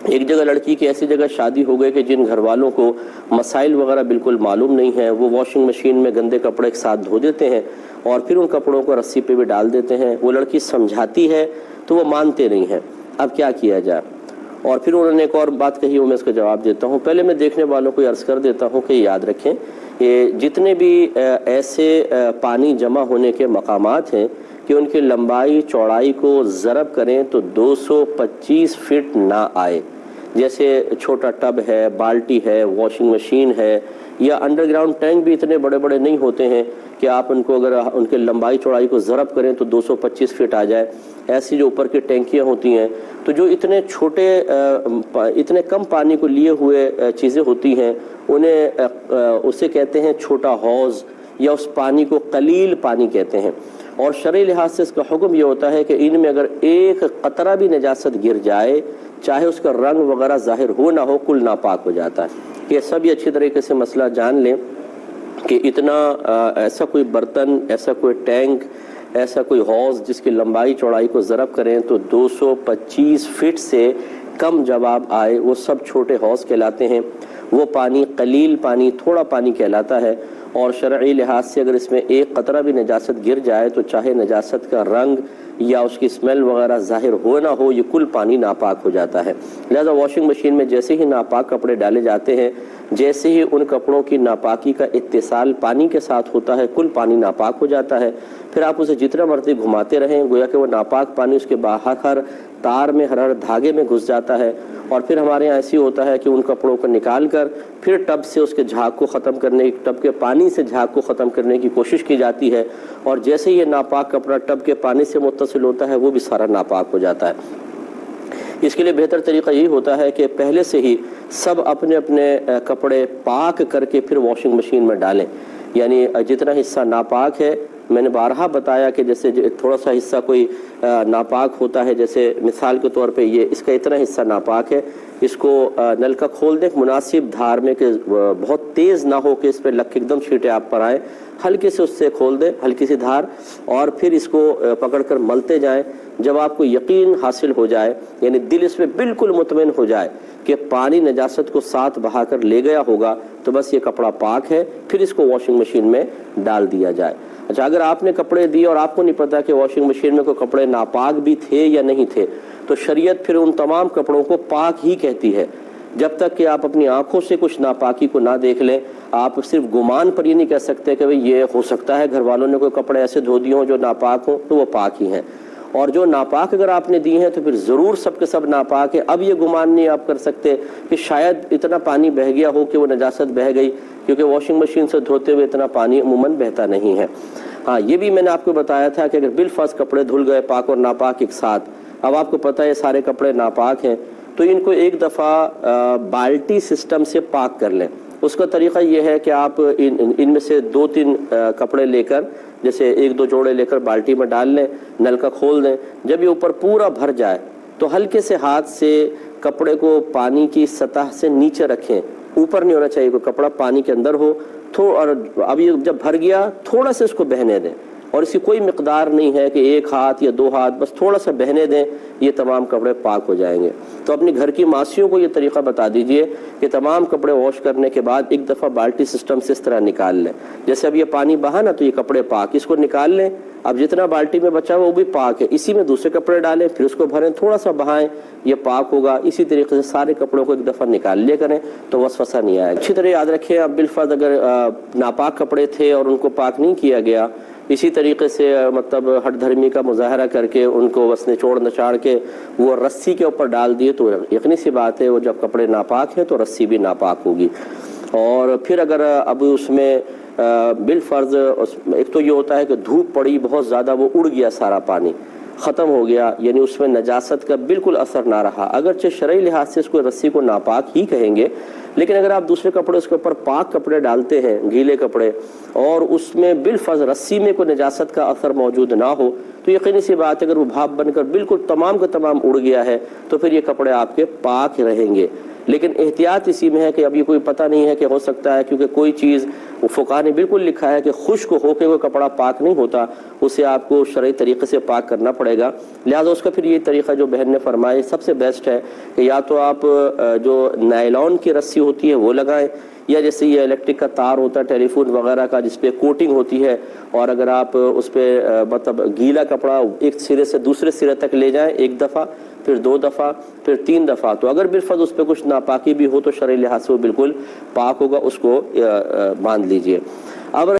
ایک جگہ لڑکی کی ایسی جگہ شادی ہو گئی کہ جن گھر والوں کو مسائل وغیرہ بالکل معلوم نہیں ہیں، وہ واشنگ مشین میں گندے کپڑے ایک ساتھ دھو دیتے ہیں اور پھر ان کپڑوں کو رسی پہ بھی ڈال دیتے ہیں۔ وہ لڑکی سمجھاتی ہے تو وہ مانتے نہیں ہیں، اب کیا کیا جائے؟ اور پھر انہوں نے ایک اور بات کہی، وہ میں اس کا جواب دیتا ہوں۔ پہلے میں دیکھنے والوں کو عرض کر دیتا ہوں کہ یاد رکھیں کہ جتنے بھی ایسے پانی جمع ہونے کے مقامات ہیں کہ ان کی لمبائی چوڑائی کو ضرب کریں تو 225 فٹ نہ آئے، جیسے چھوٹا ٹب ہے، بالٹی ہے، واشنگ مشین ہے، یا انڈر گراؤنڈ ٹینک بھی اتنے بڑے بڑے نہیں ہوتے ہیں کہ آپ ان کو اگر ان کے لمبائی چوڑائی کو ضرب کریں تو 225 فٹ آ جائے۔ ایسی جو اوپر کی ٹینکیاں ہوتی ہیں تو جو اتنے چھوٹے اتنے کم پانی کو لیے ہوئے چیزیں ہوتی ہیں انہیں اسے کہتے ہیں چھوٹا حوض، یا اس پانی کو قلیل پانی کہتے ہیں۔ اور شرعی لحاظ سے اس کا حکم یہ ہوتا ہے کہ ان میں اگر ایک قطرہ بھی نجاست گر جائے، چاہے اس کا رنگ وغیرہ ظاہر ہو نہ ہو، کل ناپاک ہو جاتا ہے۔ یہ سب اچھی طریقے سے مسئلہ جان لیں کہ اتنا ایسا کوئی برتن، ایسا کوئی ٹینک، ایسا کوئی حوض جس کی لمبائی چوڑائی کو ضرب کریں تو 225 فٹ سے کم جواب آئے، وہ سب چھوٹے حوض کہلاتے ہیں۔ وہ پانی قلیل پانی، تھوڑا پانی کہلاتا ہے، اور شرعی لحاظ سے اگر اس میں ایک قطرہ بھی نجاست گر جائے تو چاہے نجاست کا رنگ یا اس کی اسمیل وغیرہ ظاہر ہو نہ ہو، یہ کل پانی ناپاک ہو جاتا ہے۔ لہذا واشنگ مشین میں جیسے ہی ناپاک کپڑے ڈالے جاتے ہیں، جیسے ہی ان کپڑوں کی ناپاکی کا اتصال پانی کے ساتھ ہوتا ہے، کل پانی ناپاک ہو جاتا ہے۔ پھر آپ اسے جتنا مرضی گھماتے رہیں، گویا کہ وہ ناپاک پانی اس کے باہر ہر تار میں، ہر دھاگے میں گھس جاتا ہے، اور پھر ہمارے یہاں ایسی ہوتا ہے کہ ان کپڑوں کو نکال کر پھر ٹب سے اس کے جھاگ کو ختم کرنے، ٹب کے پانی سے جھاگ کو ختم کرنے کی کوشش کی جاتی ہے، اور جیسے یہ ناپاک کپڑا ٹب کے پانی سے متصل ہوتا ہے وہ بھی سارا ناپاک ہو جاتا ہے۔ اس کے لیے بہتر طریقہ یہی ہوتا ہے کہ پہلے سے ہی سب اپنے اپنے کپڑے پاک کر کے پھر واشنگ مشین میں ڈالیں۔ یعنی جتنا حصہ ناپاک ہے، میں نے بارہا بتایا کہ جیسے تھوڑا سا حصہ کوئی ناپاک ہوتا ہے، جیسے مثال کے طور پہ یہ اس کا اتنا حصہ ناپاک ہے، اس کو نل کا کھول دیں مناسب دھار میں کہ بہت تیز نہ ہو کہ اس پہ لگ کے ایک دم چھینٹے آپ پر آئیں، ہلکے سے اس سے کھول دیں، ہلکی سی دھار، اور پھر اس کو پکڑ کر ملتے جائیں۔ جب آپ کو یقین حاصل ہو جائے، یعنی دل اس میں بالکل مطمئن ہو جائے کہ پانی نجاست کو ساتھ بہا کر لے گیا ہوگا، تو بس یہ کپڑا پاک ہے، پھر اس کو واشنگ مشین میں ڈال دیا جائے۔ اچھا، اگر آپ نے کپڑے دیے اور آپ کو نہیں پتا کہ واشنگ مشین میں کوئی کپڑے ناپاک بھی تھے یا نہیں تھے، تو شریعت پھر ان تمام کپڑوں کو پاک ہی کہتی ہے، جب تک کہ آپ اپنی آنکھوں سے کچھ ناپاکی کو نہ دیکھ لیں۔ آپ صرف گمان پر یہ نہیں کہہ سکتے کہ یہ ہو سکتا ہے گھر والوں نے کوئی کپڑے ایسے دھو دیے ہوں جو ناپاک ہوں، تو وہ پاک ہی ہیں، اور جو ناپاک اگر آپ نے دی ہیں تو پھر ضرور سب کے سب ناپاک ہے۔ اب یہ گمان نہیں آپ کر سکتے کہ شاید اتنا پانی بہہ گیا ہو کہ وہ نجاست بہہ گئی، کیونکہ واشنگ مشین سے دھوتے ہوئے اتنا پانی عموماً بہتا نہیں ہے۔ ہاں، یہ بھی میں نے آپ کو بتایا تھا کہ اگر بالفرض کپڑے دھل گئے پاک اور ناپاک ایک ساتھ، اب آپ کو پتہ ہے یہ سارے کپڑے ناپاک ہیں، تو ان کو ایک دفعہ بالٹی سسٹم سے پاک کر لیں۔ اس کا طریقہ یہ ہے کہ آپ ان میں سے 2-3 کپڑے لے کر، جیسے 1-2 جوڑے لے کر بالٹی میں ڈال لیں، نل کا کھول دیں۔ جب یہ اوپر پورا بھر جائے تو ہلکے سے ہاتھ سے کپڑے کو پانی کی سطح سے نیچے رکھیں، اوپر نہیں ہونا چاہیے، کوئی کپڑا پانی کے اندر ہو، اور اب یہ جب بھر گیا تھوڑا سا اس کو بہنے دیں، اور اس کی کوئی مقدار نہیں ہے کہ 1 ہاتھ یا 2 ہاتھ، بس تھوڑا سا بہنے دیں، یہ تمام کپڑے پاک ہو جائیں گے۔ تو اپنی گھر کی ماسیوں کو یہ طریقہ بتا دیجئے کہ تمام کپڑے واش کرنے کے بعد ایک دفعہ بالٹی سسٹم سے اس طرح نکال لیں، جیسے اب یہ پانی بہا نا تو یہ کپڑے پاک، اس کو نکال لیں، اب جتنا بالٹی میں بچا وہ بھی پاک ہے، اسی میں دوسرے کپڑے ڈالیں، پھر اس کو بھریں، تھوڑا سا بہائیں، یہ پاک ہوگا۔ اسی طریقے سے سارے کپڑوں کو ایک دفعہ نکال لیا کریں تو وسوسہ نہیں آئے گا۔ اچھی طرح یاد رکھیں، اب بالفرض اگر ناپاک کپڑے تھے اور ان کو پاک نہیں کیا گیا، اسی طریقے سے مطلب ہٹ دھرمی کا مظاہرہ کر کے ان کو بس نچوڑ نچاڑ کے وہ رسی کے اوپر ڈال دیے، تو یقینی سی بات ہے وہ جب کپڑے ناپاک ہیں تو رسی بھی ناپاک ہوگی۔ اور پھر اگر اب اس میں بالفرض ایک تو یہ ہوتا ہے کہ دھوپ پڑی بہت زیادہ، وہ اڑ گیا سارا پانی، ختم ہو گیا، یعنی اس میں نجاست کا بالکل اثر نہ رہا، اگرچہ شرعی لحاظ سے اس کو رسی کو ناپاک ہی کہیں گے، لیکن اگر آپ دوسرے کپڑے اس کے اوپر پاک کپڑے ڈالتے ہیں، گیلے کپڑے، اور اس میں بالفرض رسی میں کوئی نجاست کا اثر موجود نہ ہو، تو یقینی سی بات ہے اگر وہ بھاپ بن کر بالکل تمام کا تمام اڑ گیا ہے تو پھر یہ کپڑے آپ کے پاک رہیں گے۔ لیکن احتیاط اسی میں ہے کہ اب یہ کوئی پتہ نہیں ہے کہ ہو سکتا ہے کیونکہ کوئی چیز فقہا نے بالکل لکھا ہے کہ خشک ہو کے وہ کپڑا پاک نہیں ہوتا، اسے آپ کو شرعی طریقے سے پاک کرنا پڑے گا. لہٰذا اس کا پھر یہ طریقہ جو بہن نے فرمایا سب سے بیسٹ ہے کہ یا تو آپ جو نائلون کی رسی ہوتی ہے وہ لگائیں، یا جیسے یہ الیکٹرک کا تار ہوتا ہے ٹیلی فون وغیرہ کا جس پہ کوٹنگ ہوتی ہے، اور اگر آپ اس پہ مطلب گیلا کپڑا ایک سرے سے دوسرے سرے تک لے جائیں، ایک دفعہ پھر 2 دفعہ پھر 3 دفعہ، تو اگر بالفرض اس پہ کچھ ناپاکی بھی ہو تو شرعی لحاظ سے وہ بالکل پاک ہوگا، اس کو باندھ لیجئے. اب